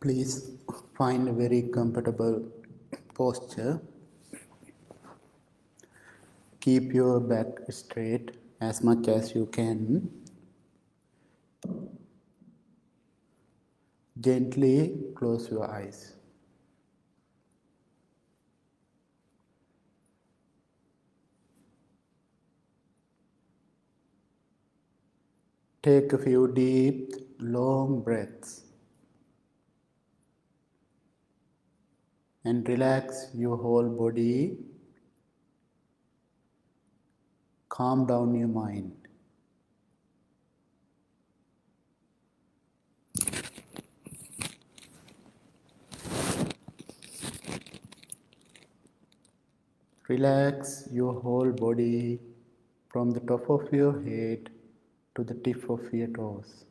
Please find a very comfortable posture. Keep your back straight as much as you can. Gently close your eyes. Take a few deep, long breaths and relax your whole body. Calm down your mind. Relax your whole body from the top of your head to the tip of your toes.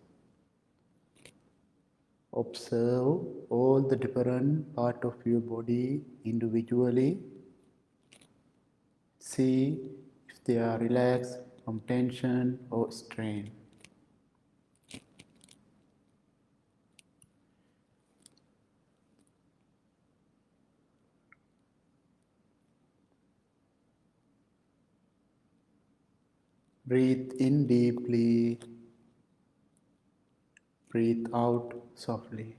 Observe all the different parts of your body individually. See if they are relaxed from tension or strain. Breathe in deeply. Breathe out softly.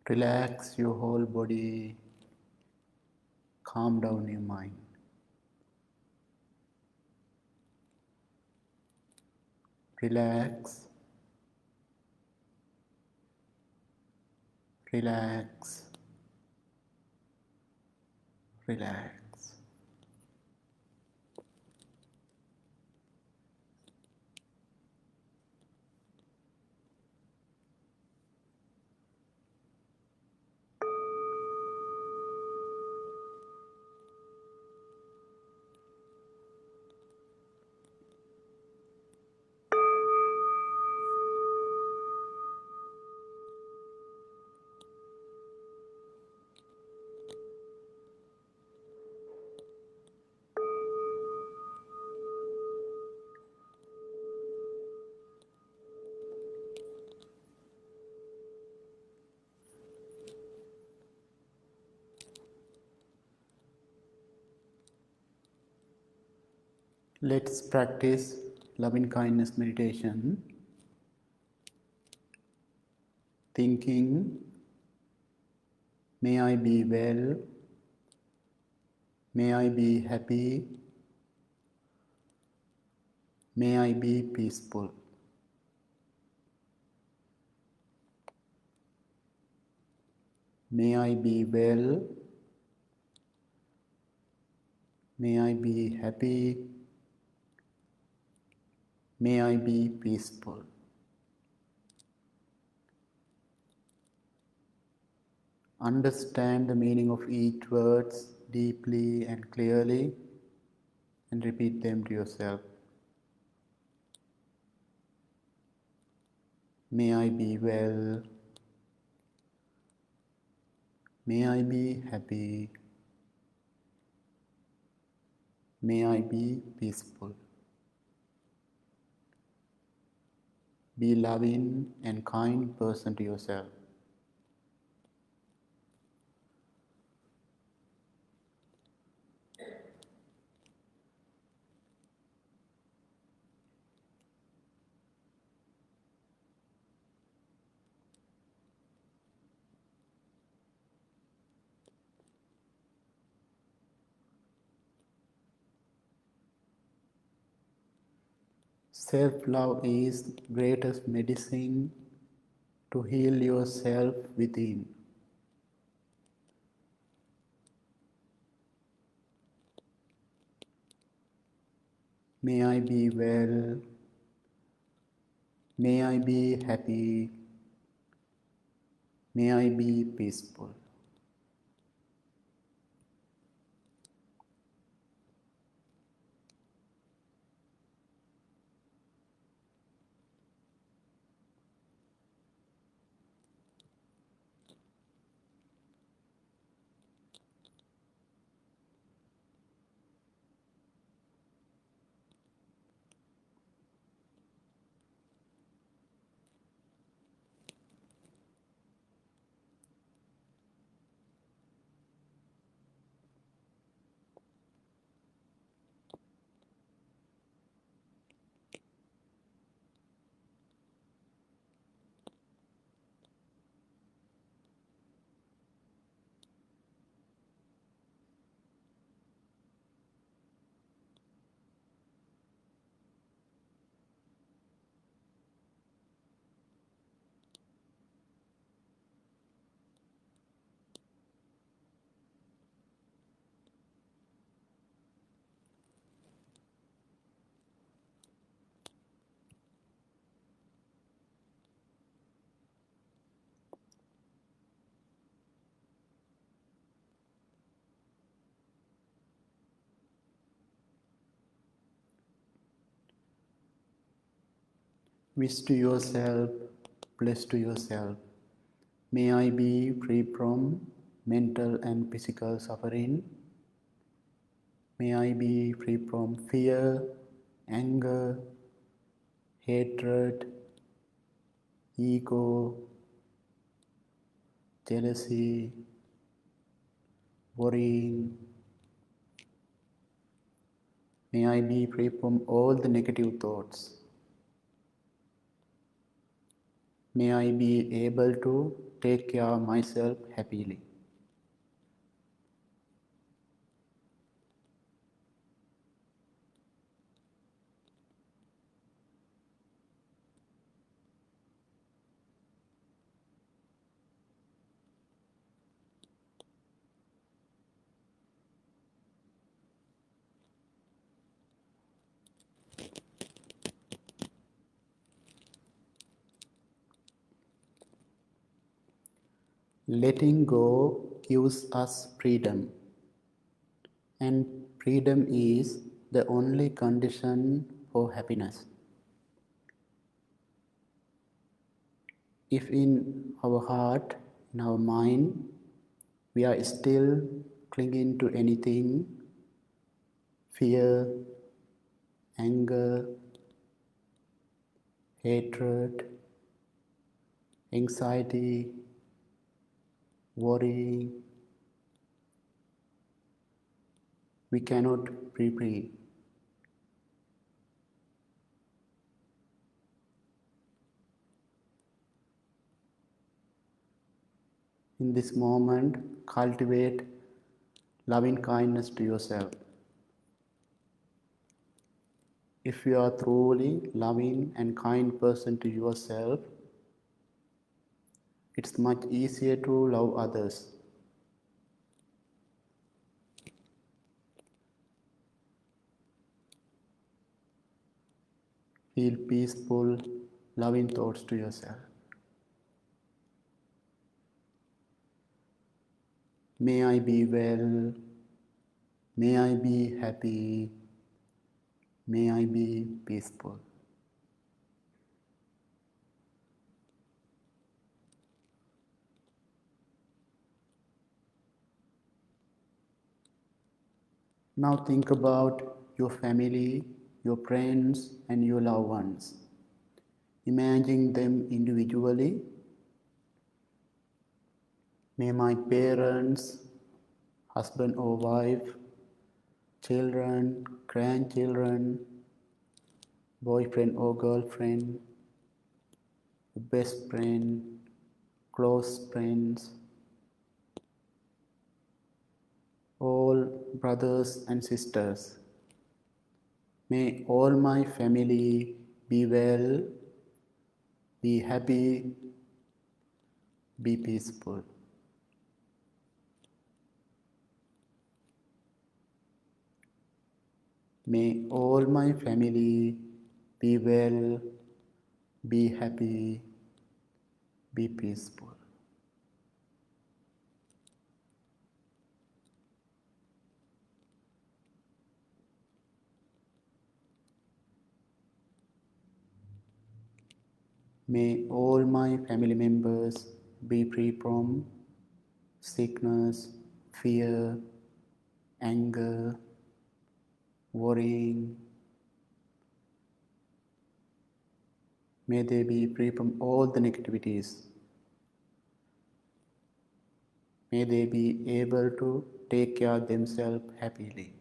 Relax your whole body. Calm down your mind. Relax. Relax. Relax. Let's practice loving kindness meditation. Thinking, may I be well, may I be happy, may I be peaceful. May I be well, may I be happy, may I be peaceful. Understand the meaning of each word deeply and clearly and repeat them to yourself. May I be well, may I be happy, may I be peaceful. Be loving and kind person to yourself. Self-love is greatest medicine to heal yourself within. May I be well, may I be happy, may I be peaceful. Wish to yourself, bless to yourself. May I be free from mental and physical suffering. May I be free from fear, anger, hatred, ego, jealousy, worrying. May I be free from all the negative thoughts. May I be able to take care of myself happily. Letting go gives us freedom, and freedom is the only condition for happiness. If in our heart, in our mind, we are still clinging to anything, fear, anger, hatred, anxiety, worry, we cannot be free. In this moment, cultivate loving kindness to yourself. If you are truly loving and kind person to yourself, it's much easier to love others. Feel peaceful, loving thoughts to yourself. May I be well. May I be happy. May I be peaceful. Now think about your family, your friends, and your loved ones. Imagine them individually. May my parents, husband or wife, children, grandchildren, boyfriend or girlfriend, best friend, close friends, all brothers and sisters. May all my family be well, be happy, be peaceful. May all my family be well, be happy, be peaceful. May all my family members be free from sickness, fear, anger, worrying. May they be free from all the negativities. May they be able to take care of themselves happily.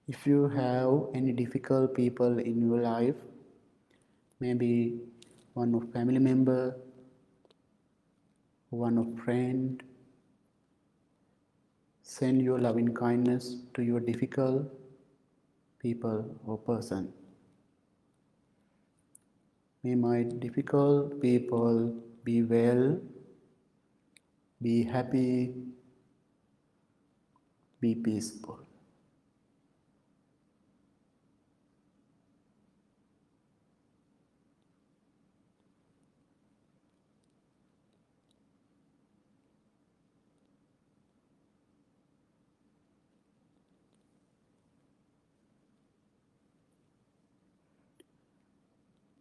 If you have any difficult people in your life, maybe one of family member, one of friend, send your loving kindness to your difficult people or person. May my difficult people be well, be happy, be peaceful.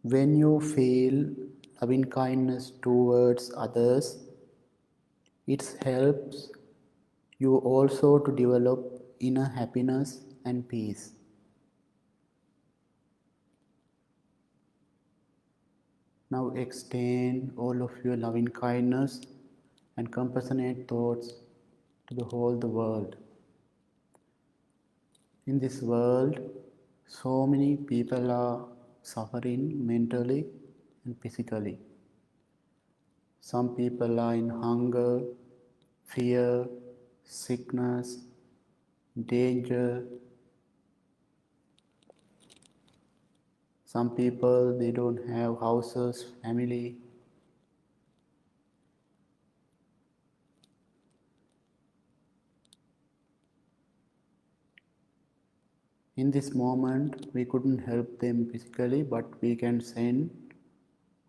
When you feel loving kindness towards others, it helps you also to develop inner happiness and peace. Now extend all of your loving kindness and compassionate thoughts to the whole the world. In this world, so many people are suffering mentally and physically. Some people are in hunger, fear, sickness, danger. Some people they don't have houses, family. In this moment, we couldn't help them physically, but we can send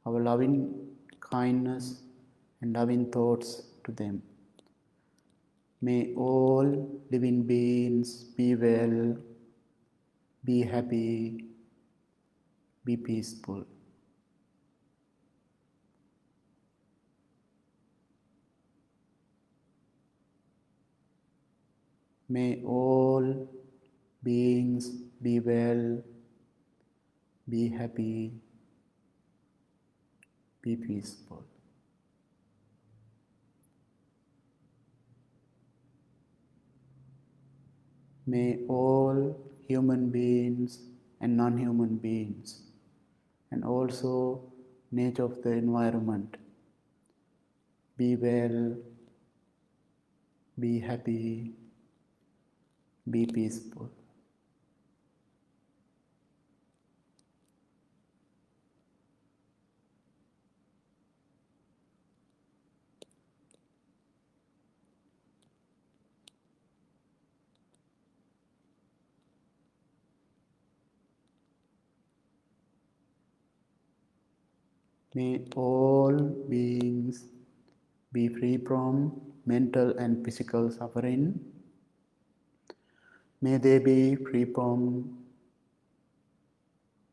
our loving kindness, and loving thoughts to them. May all living beings be well, be happy, be peaceful. May all beings be well, be happy, be peaceful. May all human beings and non-human beings, and also nature of the environment, be well, be happy, be peaceful. May all beings be free from mental and physical suffering. May they be free from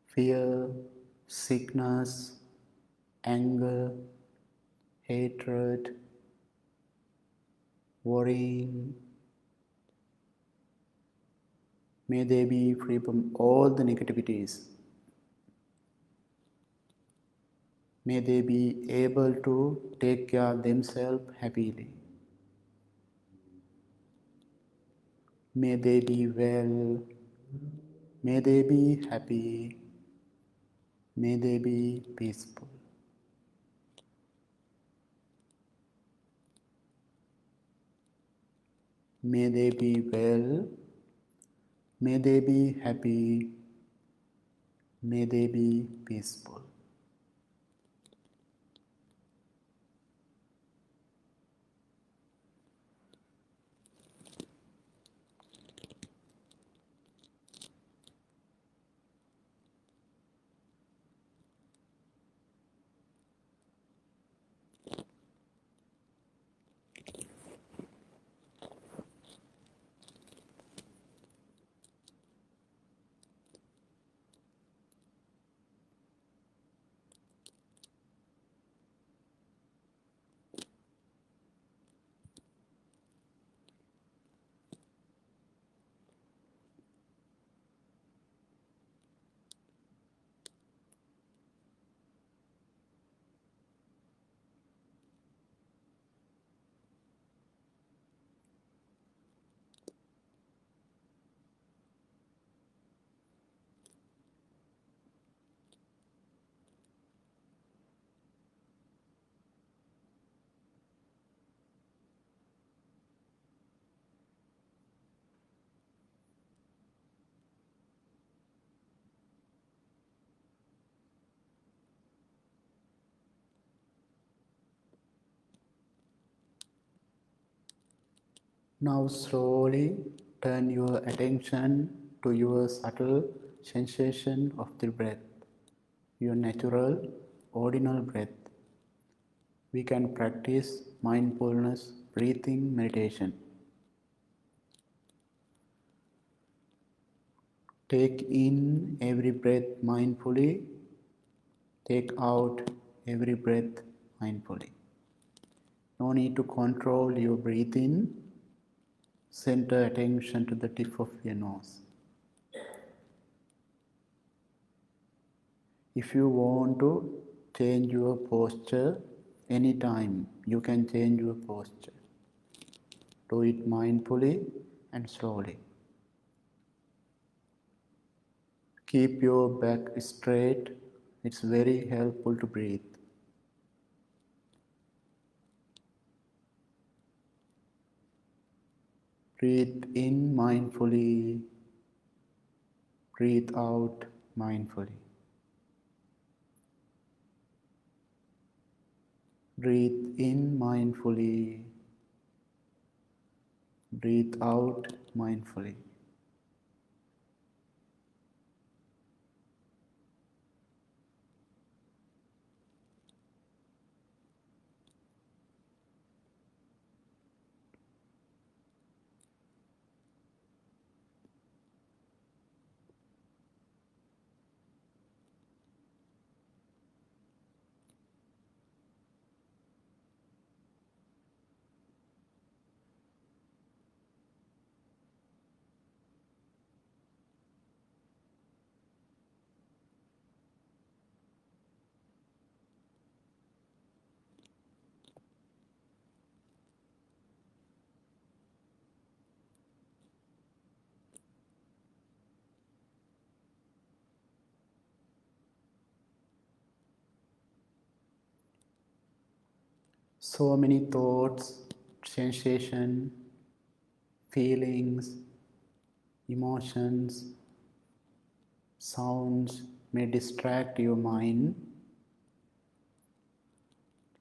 fear, sickness, anger, hatred, worrying. May they be free from all the negativities. May they be able to take care of themselves happily. May they be well. May they be happy. May they be peaceful. May they be well. May they be happy. May they be peaceful. Now slowly turn your attention to your subtle sensation of the breath, your natural, ordinal breath. We can practice mindfulness breathing meditation. Take in every breath mindfully, take out every breath mindfully. No need to control your breathing. Center attention to the tip of your nose. If you want to change your posture anytime, you can change your posture. Do it mindfully and slowly. Keep your back straight. It's very helpful to breathe. Breathe in mindfully. Breathe out mindfully. Breathe in mindfully. Breathe out mindfully. So many thoughts, sensation, feelings, emotions, sounds may distract your mind.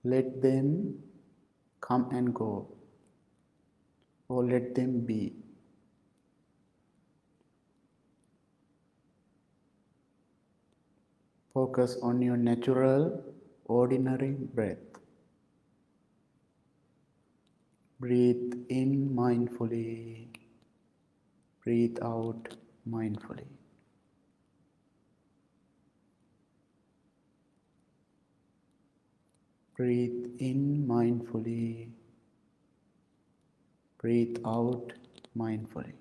Let them come and go, or let them be. Focus on your natural, ordinary breath. Breathe in mindfully, breathe out mindfully. Breathe in mindfully, breathe out mindfully.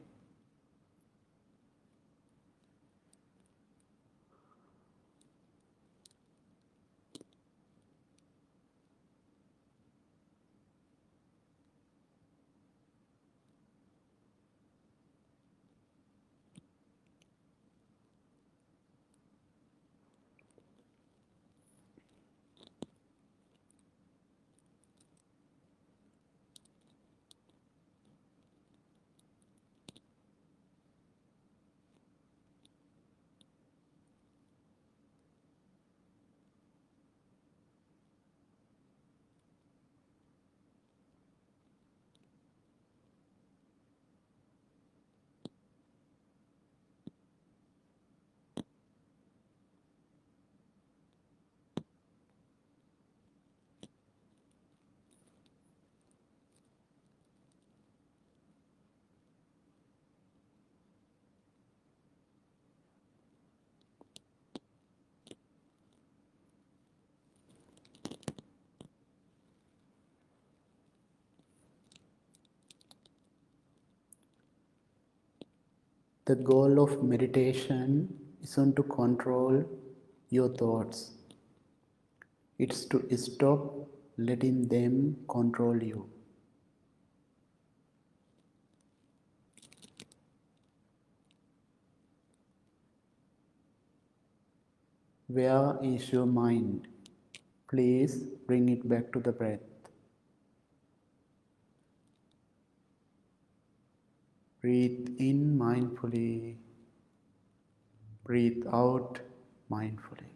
The goal of meditation isn't to control your thoughts. It's to stop letting them control you. Where is your mind? Please bring it back to the breath. Breathe in mindfully, breathe out mindfully.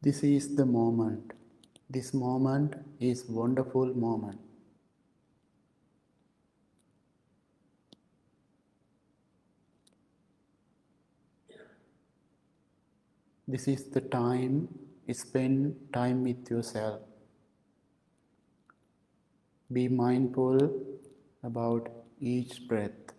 This is the moment. This moment is wonderful moment. This is the time, spend time with yourself. Be mindful about each breath.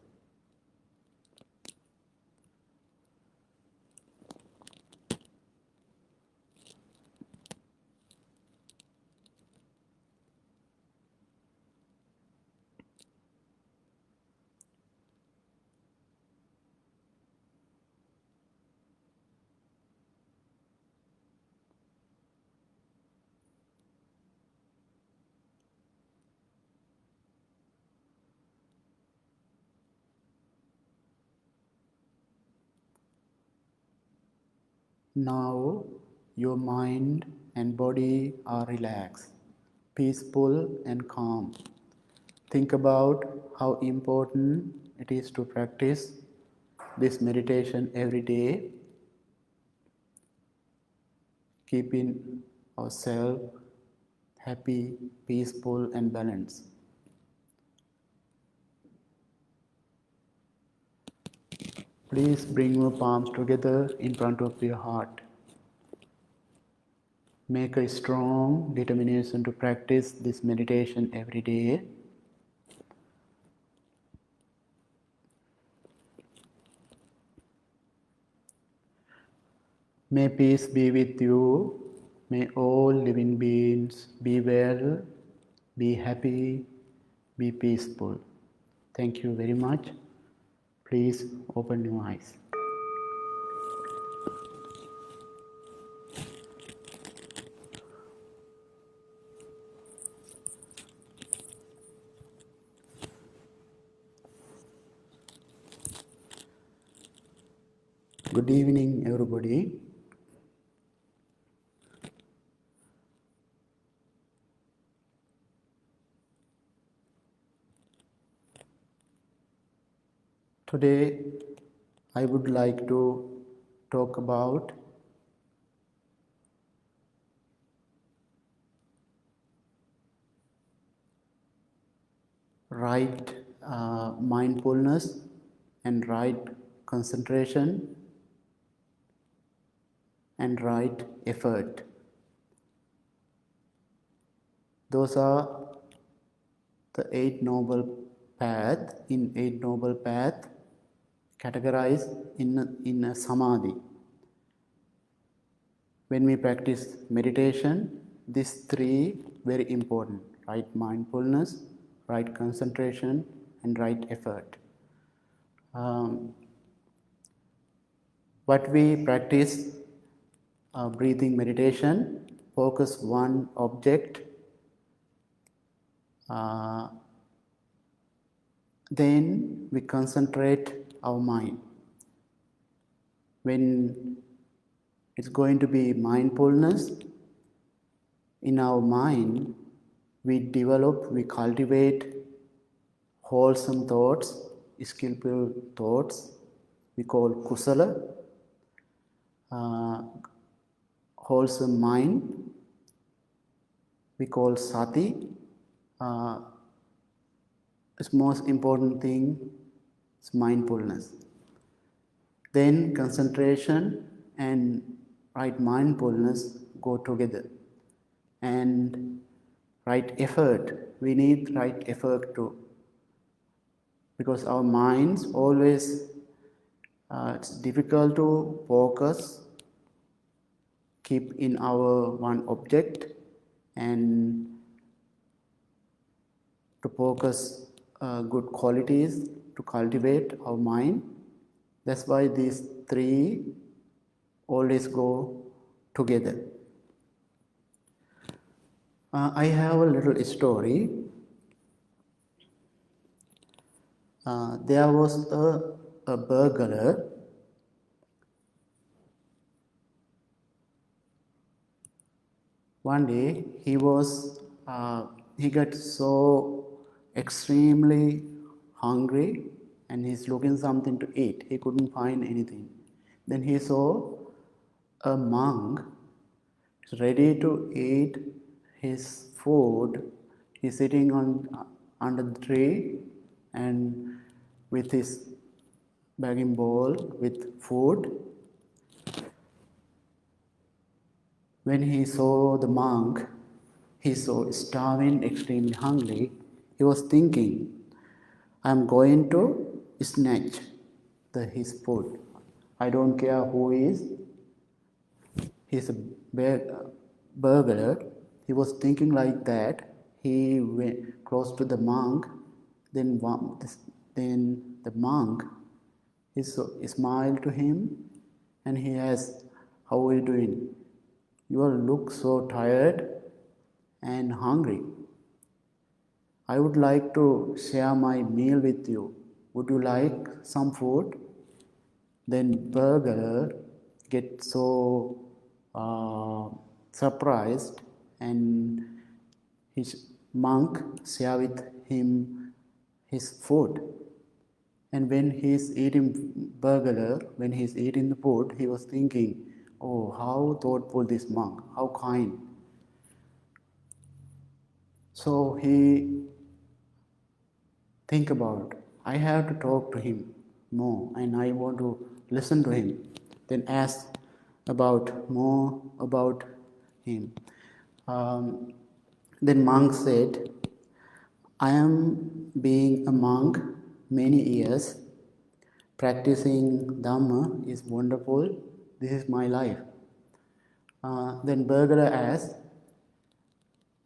Now your mind and body are relaxed, peaceful and calm. Think about how important it is to practice this meditation every day, keeping ourselves happy, peaceful and balanced. Please bring your palms together in front of your heart. Make a strong determination to practice this meditation every day. May peace be with you. May all living beings be well, be happy, be peaceful. Thank you very much. Please open your eyes. Good evening, everybody. Today, I would like to talk about right mindfulness and right concentration and right effort. Those are the Eight Noble Path. In Eight Noble Path, categorized in a samadhi. When we practice meditation, these three very important: right mindfulness, right concentration, and right effort. What we practice breathing meditation, focus one object, then we concentrate our mind. When it's going to be mindfulness, in our mind, we cultivate wholesome thoughts, skillful thoughts, we call kusala, wholesome mind, we call sati. The most important thing is mindfulness. Then concentration and right mindfulness go together. And right effort, we need right effort too. Because our minds always, it's difficult to focus, keep in our one object and to focus good qualities, to cultivate our mind. That's why these three always go together. I have a little story. There was a burglar. One day he got so extremely hungry and he's looking something to eat. He couldn't find anything. Then he saw a monk ready to eat his food. He's sitting under the tree and with his begging bowl with food. When he saw the monk, he saw starving, extremely hungry. He was thinking, I'm going to snatch his food. I don't care who is. He's a burglar. He was thinking like that. He went close to the monk. Then the monk he smiled to him and he asked, how are you doing? You look so tired and hungry. I would like to share my meal with you. Would you like some food? Then burglar get so surprised, and his monk share with him his food. And when he's eating burglar, when he's eating the food, he was thinking, "Oh, how thoughtful this monk! How kind!" So he think about, I have to talk to him more, and I want to listen to him. Then ask about more about him. Um, then monk said, I am being a monk many years. Practicing Dhamma is wonderful. This is my life. Then burglar asked,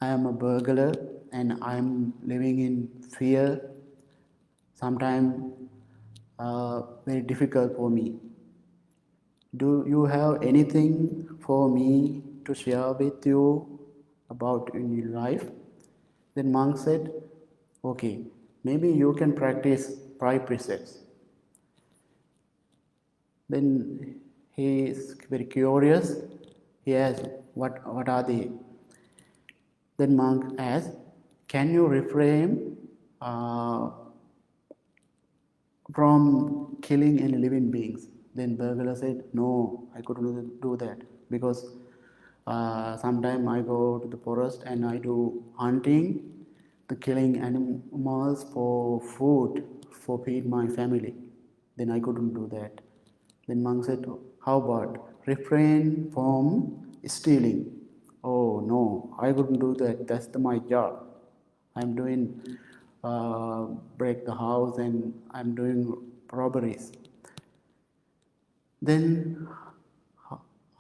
I am a burglar and I am living in fear. Sometimes very difficult for me. Do you have anything for me to share with you about in your life? Then monk said, okay, maybe you can practice five precepts. Then he is very curious. He asked, what are they? Then monk asked, can you refrain from killing any living beings? Then burglar said, no, I couldn't do that because sometimes I go to the forest and I do hunting, the killing animals for food, for feed my family. Then I couldn't do that. Then monk said, how about refrain from stealing? Oh no, I couldn't do that. That's my job. I'm doing break the house and I'm doing robberies. Then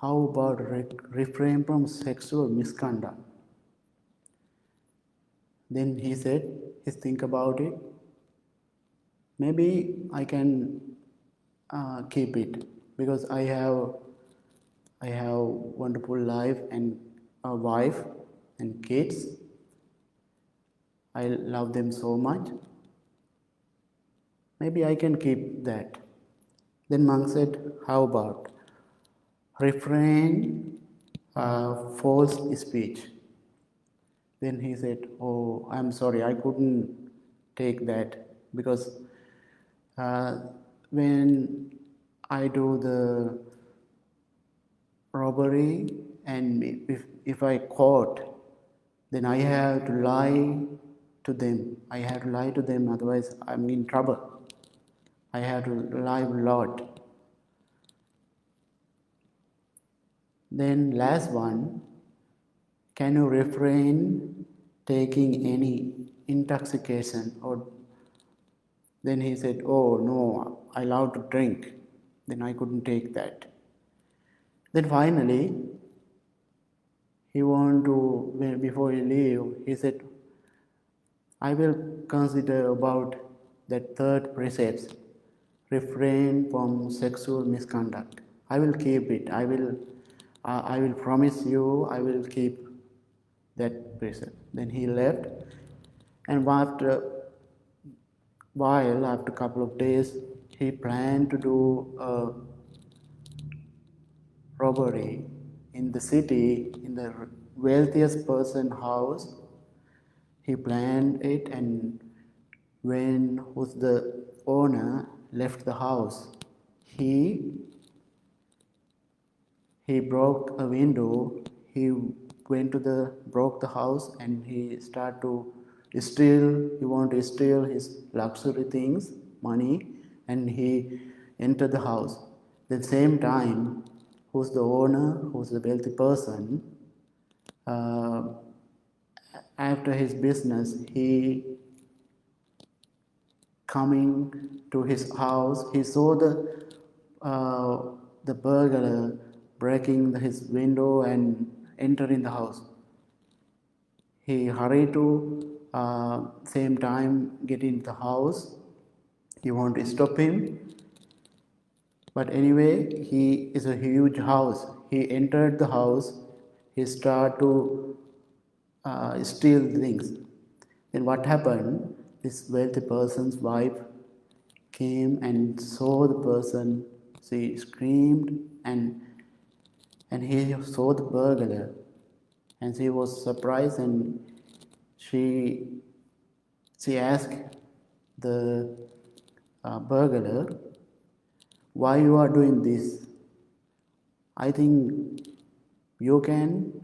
how about refrain from sexual misconduct? Then he said, he think about it. Maybe I can keep it because I have wonderful life and a wife and kids. I love them so much. Maybe I can keep that. Then monk said, how about refrain false speech? Then he said, oh, I'm sorry, I couldn't take that because when I do the robbery and if I caught, then I have to lie to them. I have to lie to them, otherwise I'm in trouble. I have to lie a lot. Then last one, can you refrain taking any intoxication? Or then he said, oh no, I love to drink. Then I couldn't take that. Then finally, he wanted to, before he leave, he said, I will consider about that third precept, refrain from sexual misconduct. I will keep it. I will promise you, I will keep that precept. Then he left, and after a couple of days, he planned to do a robbery in the city, in the wealthiest person's house. He planned it, and when who's the owner left the house, he broke a window. He went to the broke the house and he started to steal. He wanted to steal his luxury things, money, and he entered the house. At the same time, who's the owner, who's the wealthy person, uh, after his business, he coming to his house, he saw the burglar breaking his window and entering the house. He hurried to same time get into the house. He wanted to stop him, but anyway, he is a huge house. He entered the house. He started to steal things. Then what happened? This wealthy person's wife came and saw the person. She screamed and and he saw the burglar, and she was surprised, and she asked the burglar, why you are doing this? I think you can,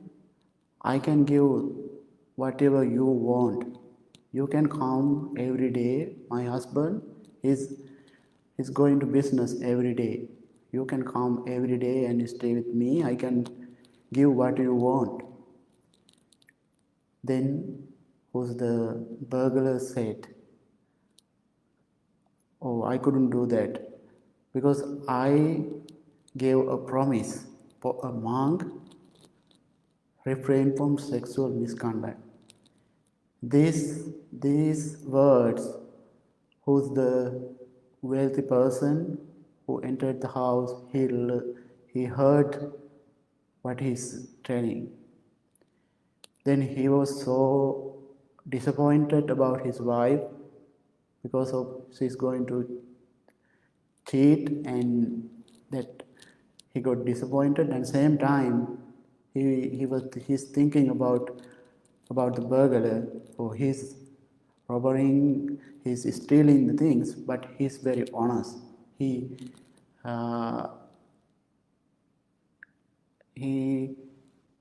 I can give whatever you want. You can come every day. My husband is going to business every day. You can come every day and stay with me. I can give what you want. Then who's the burglar said, oh, I couldn't do that because I gave a promise for a monk refrain from sexual misconduct. These words, who's the wealthy person who entered the house, he heard what he's telling. Then he was so disappointed about his wife because of she's going to cheat, and that he got disappointed, and same time he's thinking about the burglar, or he's robbing, he's stealing the things, but he's very honest. Uh, he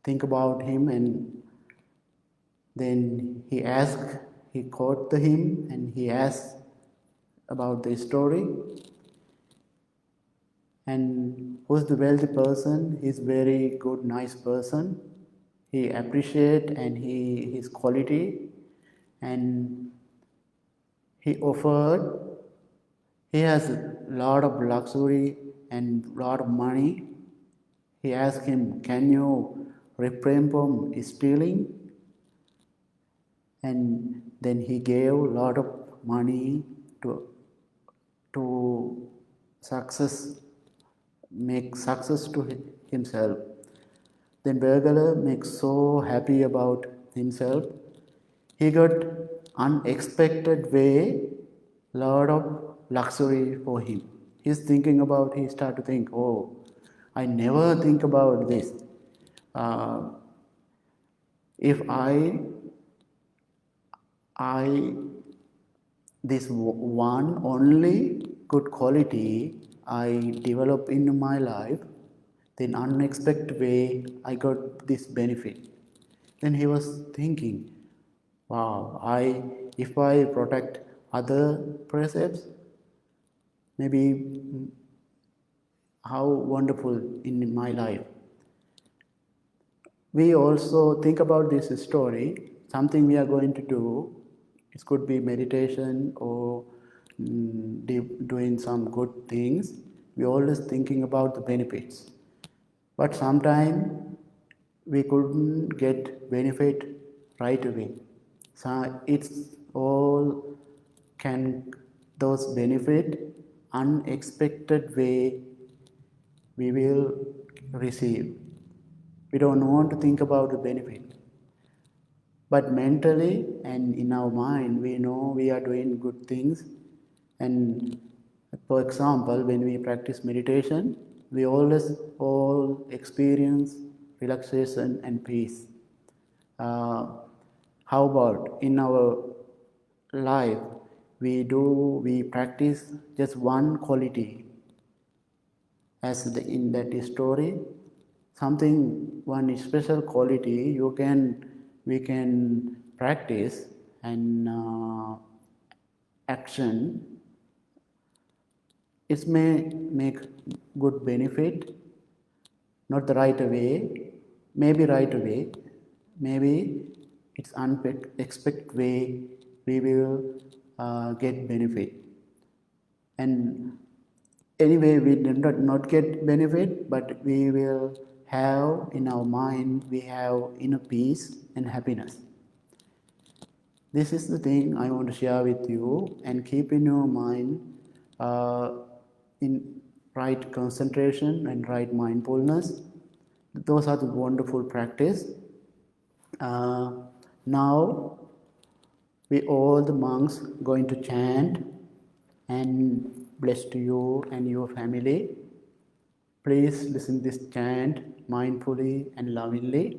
think about him, and then he caught him, and he asked about the story. And who's the wealthy person? He's very good, nice person. He appreciate and his quality, and he offered. He has a lot of luxury and lot of money. He asked him, "Can you refrain from stealing?" And then he gave a lot of money to success, make success to himself. Then burglar makes so happy about himself. He got unexpected way, lot of luxury for him. He start to think, oh, I never think about this. Uh, if I this one only good quality I develop in my life, then unexpected way I got this benefit. Then he was thinking, wow, if I protect other precepts, maybe how wonderful in my life. We also think about this story, something we are going to do. It could be meditation or doing some good things. We always thinking about the benefits. But sometimes we couldn't get benefit right away. So it's all can those benefit unexpected way we will receive. We don't want to think about the benefit. But mentally and in our mind, we know we are doing good things. And for example, when we practice meditation, we always all experience relaxation and peace. Uh, how about in our life, we practice just one quality, as in that story, something, one special quality we can practice and action. It may make good benefit, not the right way, maybe right away, maybe it's unexpected way we will get benefit. And anyway, we did not get benefit, but we will have in our mind, we have inner peace and happiness. This is the thing I want to share with you, and keep in your mind in right concentration and right mindfulness. Those are the wonderful practice. Now we all the monks going to chant and bless to you and your family. Please listen this chant mindfully and lovingly.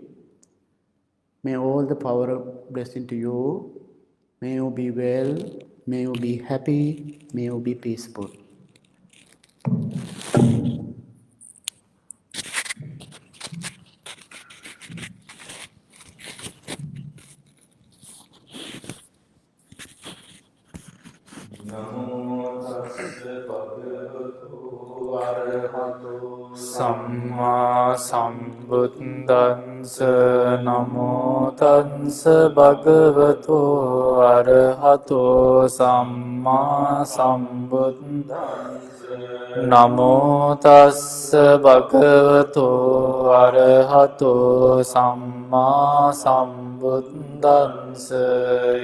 May all the power of blessing to you. May you be well. May you be happy. May you be peaceful. සම්මා සම්බුද්දන්ස නමෝ තස්ස භගවතු අරහතෝ සම්මා සම්බුද්දන්ස නමෝ තස්ස භගවතු අරහතෝ සම්මා සම්බුද්දන්ස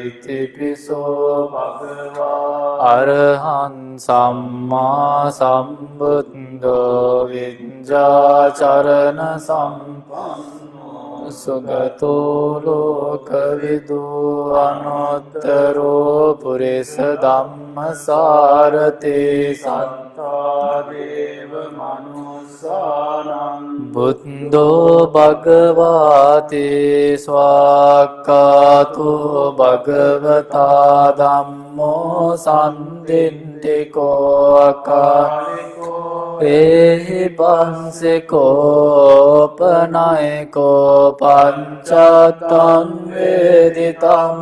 ඉතිපිසෝ භගවා අරහං සම්මා සම්බුද්ධෝ විඤ්ඤාචරණ සම්පන්නෝ සුගතෝ ලෝකවිදු අනුත්තරෝ පුරිස ධම්මසාරතේ සත්තා දේව මනුස්සානං බුද්ධෝ භගවාති ස්වාක්ඛාතෝ භගවතා ධම්මෝ සම්දින්තිකෝ අකාලිකෝ ඒහි පංසකෝ පනයකෝ පංචත්තං වේදිතං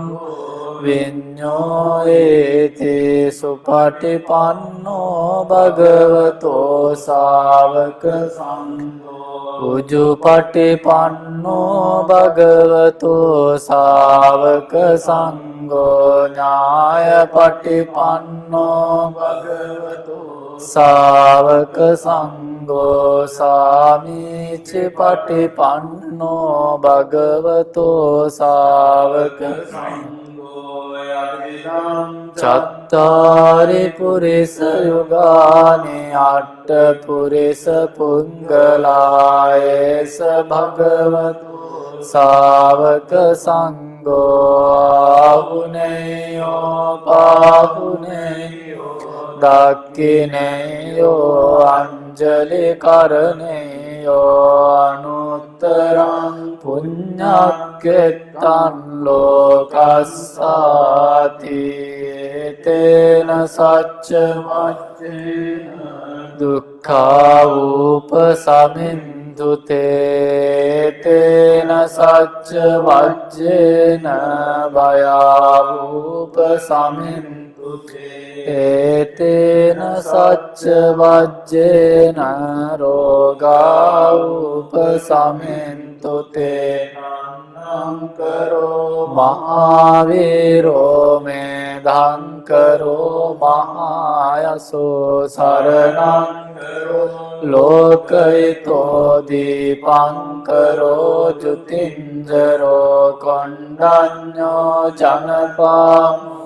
විඤ්ඤෝ ඒති සුපටිපන්නෝ භගවතෝ ශාවක සංඝෝ උජුපටිපන්නෝ භගවතෝ ශාවක සංඝෝ ඥායපටිපන්නෝ භගවතෝ ශාවක සංඝෝ සාමීචි පටිපන්නෝ භගවතෝ ශාවක සංඝෝ චත්තාරි පුරිස යුගානි අට්ඨ පුරිස පුංගලායස භගවතු ශාවක සංඝෝ ආහුනේයෝ පාහුනේයෝ දක්ඛිනේයෝ අංජලි කරණේයෝ අනුත්තරං පුඤ්ඤක්ඛෙත්තං ලෝකස්සාති තේන සච්ච වච්චේන දුක්ඛා උපසමින්දුතේ තේන සච්ච වච්චේන භයා උපසමින්දුතේ ඒතේන සච්ච වජ්ජේන රෝගා උපසමින්තුතේ අන්නංකරෝ මහාවීරෝ මේධංකරෝ මහායසෝ සරණංකරෝ ලෝකයිතෝ දීපංකරෝ ජුතින්ජරෝ කොණ්ඩඤ්ඤෝ ජනපාමු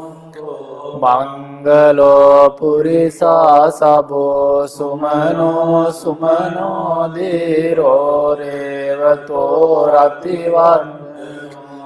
මංගලෝ පුරිසා සබෝ සුමනෝ සුමනෝ දීරෝ රේවතෝ රතිවන්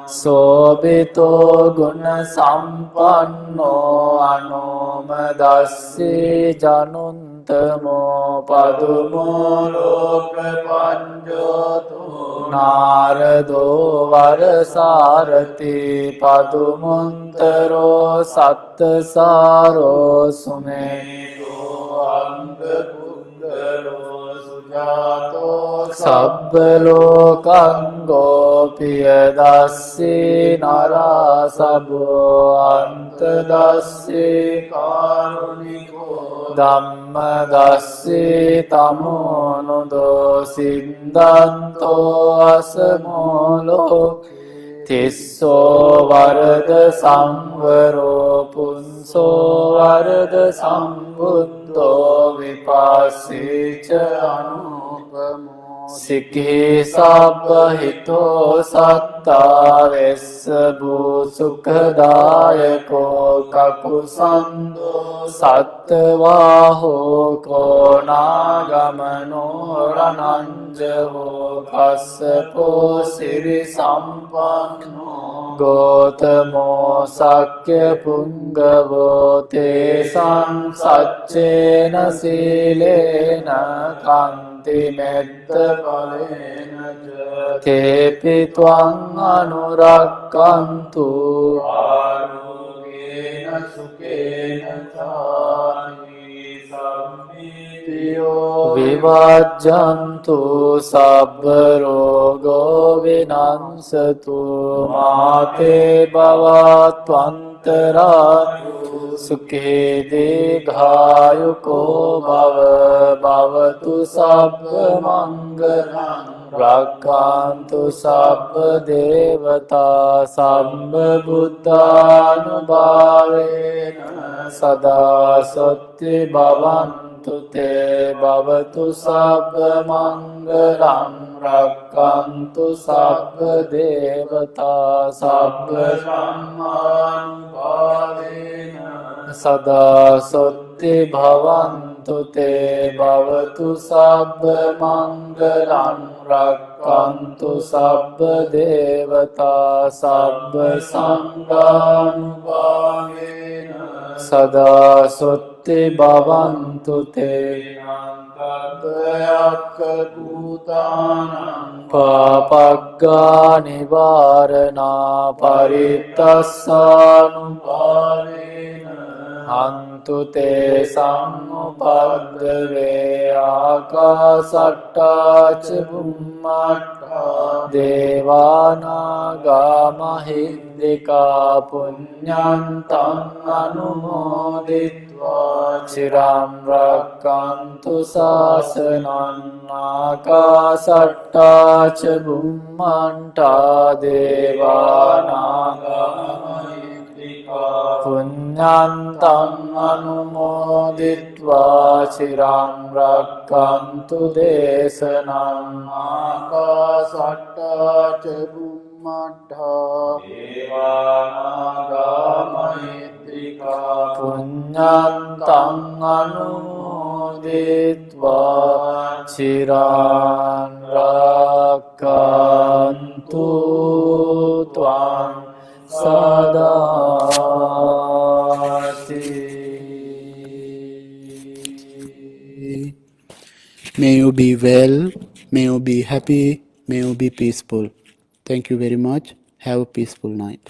සෝබිතෝ ගුණ සම්පන්නෝ අනෝමදස්සී ජනුන්තමෝ පදුමෝ ලෝක පඤ්ඤෝතු නාරදෝ වරසාරති පදුමුන්තරෝ සත්තසාරෝ සුමේතෝ අංග පුද්ගලෝ සුජාතෝ සබ්බ ලෝකංගෝ පියදස්සී නරා සබෝ අන්තදස්සී කාරුණිකෝ ධම්මදස්සී තමෝනුදෝ සින්දන්තෝ අසමෝ ලෝකේ තිස්සෝ වරද සංවරෝ පුන්සෝ වරද සම්බුද්ධෝ විපස්සීච අනුපමෝ සික්ඛේ සබ්බහිතෝ සත්තා වෙස්ස භූසුඛදායකෝ කකුසන්தோ සත්තවාහෝ කෝනාගමනෝ රණංජවෝ කස්සපෝ සිරි සම්පන්නෝ ගෝතමෝ සක්්‍ය පුංගවෝ තේසං සච්චේන සීලේන කන්ති සන්ති මෙත්ත පලේන තේපි ත්වං අනුරක්කන්තු ආරෝගේන සුකේන චාති සම්පීතියෝ විවජ්ජන්තු සබ්බ රෝගෝ විනංසතු මාතේ භවත්වන්තරාතු සුඛේ දීඝායුකෝ භවතු සබ්බ මංගලං රක්ඛන්තු සබ්බ දේවතා සම්බ බුද්ධානුභාවේන සදා සොත්ති භවන්තු තේ භවතු සබ්බ මංගලං රක්ඛන්තු සබ්බ දේවතා සබ්බ සම්මානුභාවේන සදා සොත්ති භවන්තු තේ භවතු සබ්බ මංගලං රක්ඛන්තු සබ්බ දේවතා සබ්බ සංඝානුභාවේන සදා සොත්ති භවන්තු තේ අන්තත්යක්ඛ භූතානං පාපග්ගා නිවාරණා පරිත්තස්සානුභාවේන හන්තු තේ සම්මුපද්දවේ ආකාසට්ටා ච බුම්මට්ටා දේවානාගා මහින්దికා පුඤ්ඤන්තං අනුමෝදිත්වා චිරං රක්ඛන්තු ශාසනං ආකාසට්ටා ච බුම්මට්ටා දේවානාගා පුඤ්ඤන්තං අනුමෝදිත්වා චිරං රක්ඛන්තු දේශනං ආකාසට්ටා ච බුම්මට්ටා දේවානාගා මහින්దికා පුඤ්ඤන්තං අනුමෝදිත්වා චිරං රක්ඛන්තු ත්වං Sadati. May you be well, may you be happy, may you be peaceful. Thank you very much. Have a peaceful night.